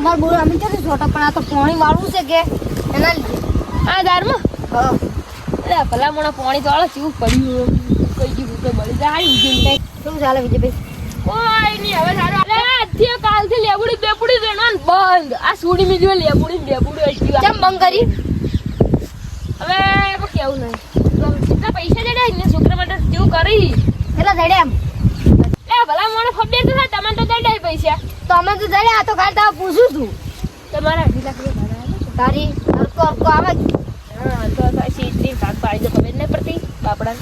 અમાર બોલ અમે કે છોટા પણ આ તો પાણી વાળવું છે કે એના લીધે આ દારમાં અરે ભલા મોણા પાણી તો આળો ચીવું પડ્યું કઈ જીવું તો બળી જાય ઉજે શું ચાલે વિજયભાઈ? કોઈ નહીં હવે સારું અરે આજથી કાલથી લેબુડી બેપુડી દેવાનું બંધ આ સુડી મી જો લેબુડી બેપુડી હતી કેમ બંધ કરી? હવે કેવું નહીં કેટલા પૈસા દેડા ને છોકરા માટે કેવું કરી કેટલા દડે એમ એ ભલા મોણા ખબર તો થાય તમને તો દેડા પૈસા તો અમે તો દડે આ તો કાલ તા પૂછું તું તમારા 2 લાખ રૂપિયા તારી હરકો આવે હા તો સીધી કાક પાડી દો ખબર નહીં પડતી બાપડા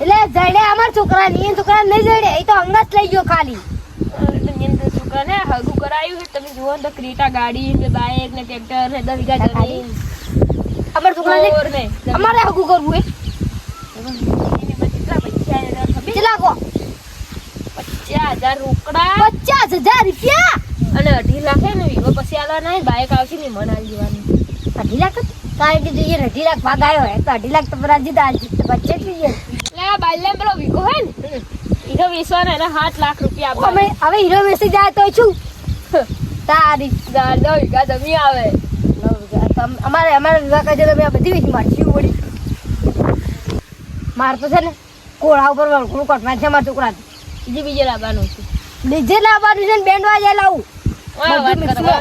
એટલે જડે અમાર છોકરા ની છોકરા નહીં જડે એ તો અંગત લઈ ગયો ખાલી છોકરાને હગું કરાયું છે તમે જુઓ તો ક્રીટા ગાડી ને બાઇક ને ટ્રેક્ટર ને 10 વીઘા જમીન અમાર છોકરા ને અમારે હગું કરવું કેટલા પૈસા એના ખબર કેટલા કો 50,000 રોકડા 50,000 રૂપિયા અને 2.5 લાખ હે ને વિવો પછી આલવાના હે બાઇક આવશે ને મન આલી દેવાની 2.5 લાખ કાઈ કે જોઈએ 2.5 લાખ ભાગ આવ્યો હે તો 2.5 લાખ તો બરાજી દા બચે જ જોઈએ લે બાઈલે પેલો વિકો હે ને હીરો વેચવાના એના 7 લાખ રૂપિયા આપવા અમે હવે હીરો વેચી જાય તો છું તારી 10 વીઘા જમીન આવે અમારે વિવાહ કાજે તમે બધી વેચી મારશું વળી માર તો છે ને કોળા ઉપર વળખું કટમાં છે મારા છોકરા બીજે લાવવાનું છે ડીજે લાવવાનું છે ને બેન્ડ વાજા લાવું વાત કરો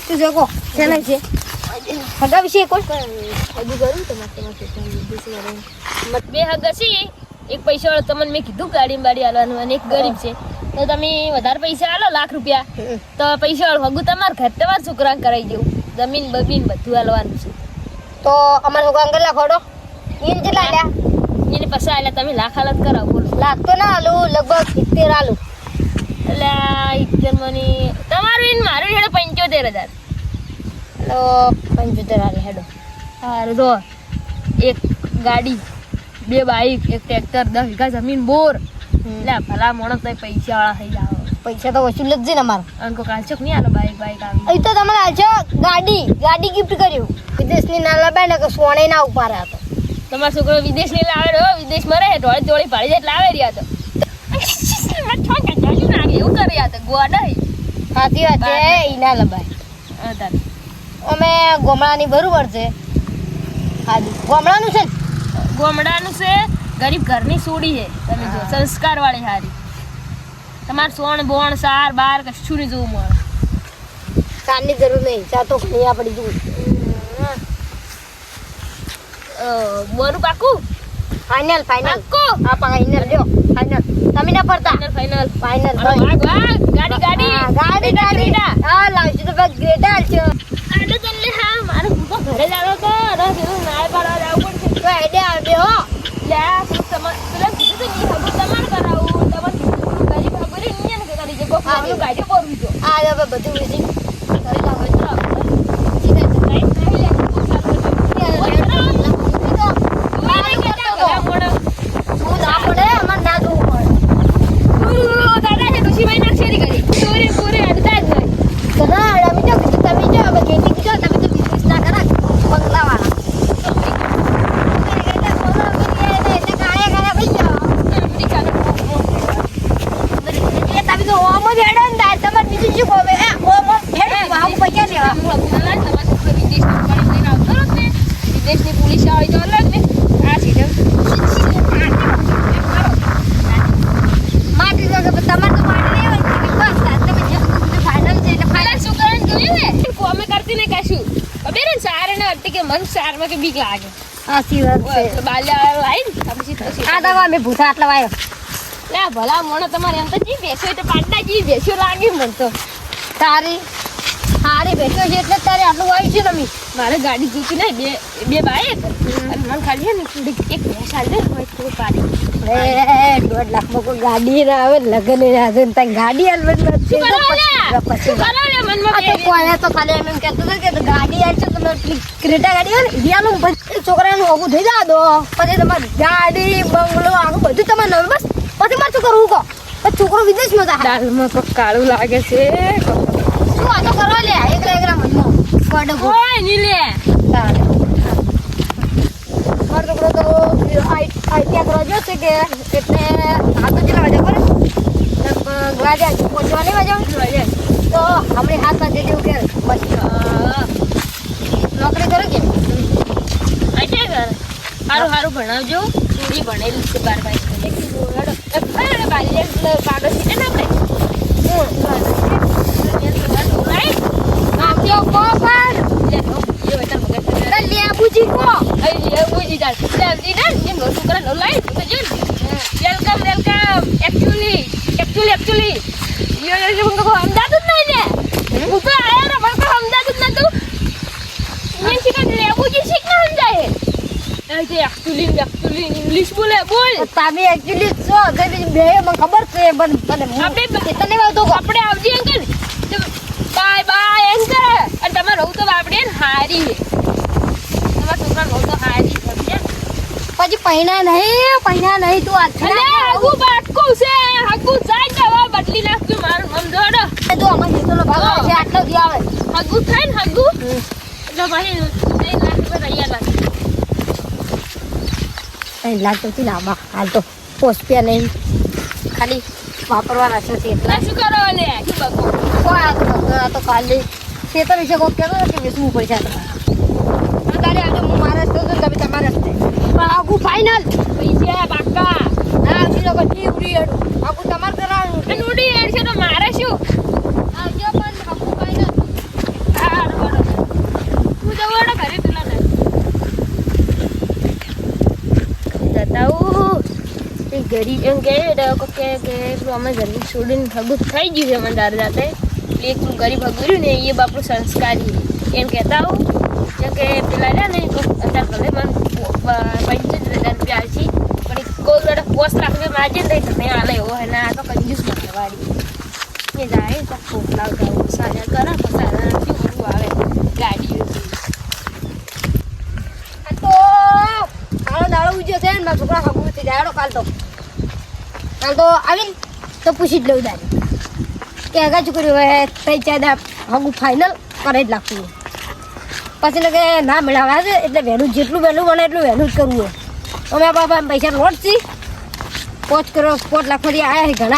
તું જોકો ચાલે છે હગા વિશે કોઈ હજુ કરું તમારે બે હગા છે એક પૈસા વાળો તમને મેં કીધું ગાડી બાડી આલવાનું અને એક ગરીબ છે તો તમે વધારે પૈસા આલો લાખ રૂપિયા તો પૈસા વાળું હગું તમારે ઘર તમારા છોકરાને કરાવી દેવું જમીન બમીન બધું આલવાનું છે તો અમારા છોકરા અંગલ લાખોડો એને કેટલા આલ્યા એને પછી આલ્યા તમે લાખ હાલત કરાવો બોલો લાખ તો ના આલું લગભગ 70 આલું એટલે 70 મની તમારું એને મારું હેડો 75,000 તો 75 આલે હેડો સારું તો એક ગાડી 2 બાઈક એક ટ્રેક્ટર 10 વીઘા જમીન બોર એટલે ભલા મોણસ તો પૈસા વાળા થઈ જાવ પૈસા તો વસૂલ જ છે ને અમારે અંકો કાલચોક નહીં આલો બાઈક આવી અહીં તો તમારે આલજો ગાડી ગિફ્ટ કર્યું વિદેશની ના લાવે ને કે સોણે ના ઉપાડ્યા તો તમારો છોકરો વિદેશ ની લાવે રહ્યો વિદેશમાં રહે ઢોળી જોડી પાડી જાય એટલે આવે રહ્યા તો એવું કર્યા તો ગોડા સાચી વાત છે ઈ ના લબાય અમે ગોમડાની બરોબર છે હાજી ગોમડાનું છે ગોમડાનું છે ગરીબ ઘરની સોડી છે તમે જો સંસ્કાર વાળી હારી તમારે સોણ બોણ સાર બાર કશું નહીં જોવું મળે સારની જરૂર નહીં ચા તો ખૈયા પડી જવું બોરું પાકું ફાઇનલ પાક્કો હા ફાઇનલ લ્યો ફાઇનલ તમે ના પડતા ફાઇનલ ગાડી હા લાવજો તો બસ ગ્રેટર છે આડો ચાલે હા મારે ભૂકો ઘરે જાવ તો રસ એવું નાય પાડવા જાવ પડશે તો આઈડે આવજો હો લે પેલા કીધું તો નહીં હગું તમારે કરાવું તમારે ગરીબ ખબર નહીં ને કરી જે કોકનું ગાડી બોરવી જો આ હવે બધું વિઝિટ ઘરે જાવ તો સીધા લાઈન નહીં લે વિદેશની પોલીસ આવી તો અલગ ને આ સીધા માટી તો તમારે તો માટી નહીં હોય બસ તમે ફાઇનલ છે એટલે ફાઇનલ શું કરવાનું જોયું ને કોમે કરતી ને કશું ખબર ને સાર ને અટકે કે મન સારમાં કે બીક લાગે સાચી વાત છે બાલ્યા લાઈન પછી આ દવા અમે ભૂસા આટલા વાયો લે ભલા મોણો તમારે એમ તો જી બેસો તો પાડના જી બેસો લાગે મન તો તારી હારી બેસો છે એટલે તારે આટલું વાયું છે તમે મારે ગાડી જીતી નહીં બે બાઈક અને મને ખાલી ને થોડીક એક ભેંસ આલે હોય થોડું પાડી 1.5 લાખમાં કોઈ ગાડી ના આવે લગન ના આવે ને ગાડી આલવાની વાત છે પછી કોઈ તો ખાલી એમ કહેતો હતો કે ગાડી આવી છે તમે ક્રેટા ગાડી હોય ને ઇડિયાનું પછી છોકરાનું હોગું થઈ જા દો પછી તમારે ગાડી બંગલો આખું બધું તમારે નવું બસ પછી મારે શું કરવું કહો પછી છોકરો વિદેશમાં જાય દાલમાં તો કાળું લાગે છે શું આ તો કરો લે એકલા મનમાં ગોડો ઓય નીલે તારે મારો છોકરો તો આઈટીઆ કરવા ગયો છે કે એટલે આ તો કેટલા વાગે ખબર લગભગ વાગ્યા પહોંચવા નહીં વાગ્યા તો હમણાં 7 વાગે જેવું કે બસ નોકરી કરે કે આજે ઘર હારું ભણાવજો પૂરી ભણેલી છે 12 પાસ અરે બાલ્ય કાગળ છે ને આપણે આમજો કોપર લેબુજી કો લેબુજી દાલ એમ છોકરા નો લાઈ તો જો વેલકમ એકચ્યુઅલી યો અમદાવાદ જ નહીં ને હું તો આયા રે પણ અમદાવાદ જ નતું ये शिकन लेबुजी शिकना સમજાય એ એકચ્યુઅલી ઇંગ્લિશ બોલ તમે એકચ્યુઅલી છો એટલે બે મને ખબર છે પણ આપણે તને વાતો આપણે આવજી અંકલ બાય અંકલ અને તમારે રહું તો આપણે હારી તમારા છોકરા રહું તો હારી સમજે પછી પૈણા નહીં તું આજ અલે આગુ બાટકું છે આગુ જાય દવા બદલી નાખજો મારું મમ જોડો તો અમાર જેટલો ભાગ છે આટલો જ આવે આગુ થાય ને આગુ એટલે ભાઈ 2 લાખ રૂપિયા તૈયાર લાગે 3 લાખ તો લાંબા હાલ તો પોસ્ટપે નહીં ખાલી વાપરવાના છે એટલા શું કરો લે શું બકો કોઈ આ તો ખાલી ખેતર વિશે કોઈ કહેતો કે વેચવું પડશે તમારે ગાડી આવજો હું મારા તો તમે તમારે આગુ ફાઇનલ પૈસા બાકા ના આવજી લોકો ટી ઉડી આગુ તમારે કરાવવાનું અને ઉડી એડ છે તો મારે શું આવજો પણ આગુ ફાઇનલ હા રોડો હું જવાડો ઘરે પેલા ને જતાઉ એ ગરીબ એમ કે અમે જલ્દી છોડીને ભગું થઈ ગયું છે મને દાર જાતે એક ગરીબ ભગુર્યું ને એ બાપનું સંસ્કારી એમ કહેતા હું કે પેલા રહ્યા ને અત્યારે ભલે મને 75,000 રૂપિયા આવશે પણ કોઈ જોડે 5 લાખ રૂપિયા માર્જિન રહી તમે હાલે એવો હે ને આ તો કંજૂસ માટે વાળી એ જાય તો ખોખલાવ જાવ સાજા કરે પછી શું કરવું આવે ગાડી તો કાળો દાડો ઉજ્યો છે ને મારા છોકરા હગું થઈ જાય કાલ તો આવીને તો પૂછી જ લઉં દાદી કે આગળ છોકરી હોય તઈ ચાદા હગું ફાઇનલ કરે જ લાગતું પછી ને કે ના મેળવ્યા છે એટલે વહેલું જેટલું વહેલું બને એટલું વહેલું જ કરવું હોય અમે બાપા પૈસા લોટ છી 5 લાખ ફરી આવ્યા છે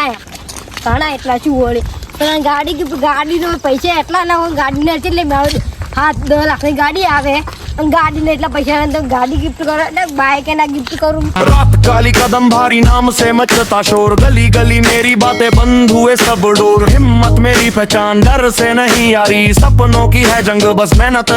ઘણા એટલા શું વળે પણ ગાડીનો પૈસા એટલા ના હોય ગાડીને એટલે 7-10 લાખની ગાડી આવે અને ગાડીને એટલા પૈસા તો ગાડી ગિફ્ટ કરો એટલે બાઇક એના ગિફ્ટ કરું रात काली कदम भारी नाम से मचता शोर गली गली मेरी बातें बंद हुए सब डोर हिम्मत मेरी पहचान डर से नहीं आ रही सपनों की है जंग बस मेहनत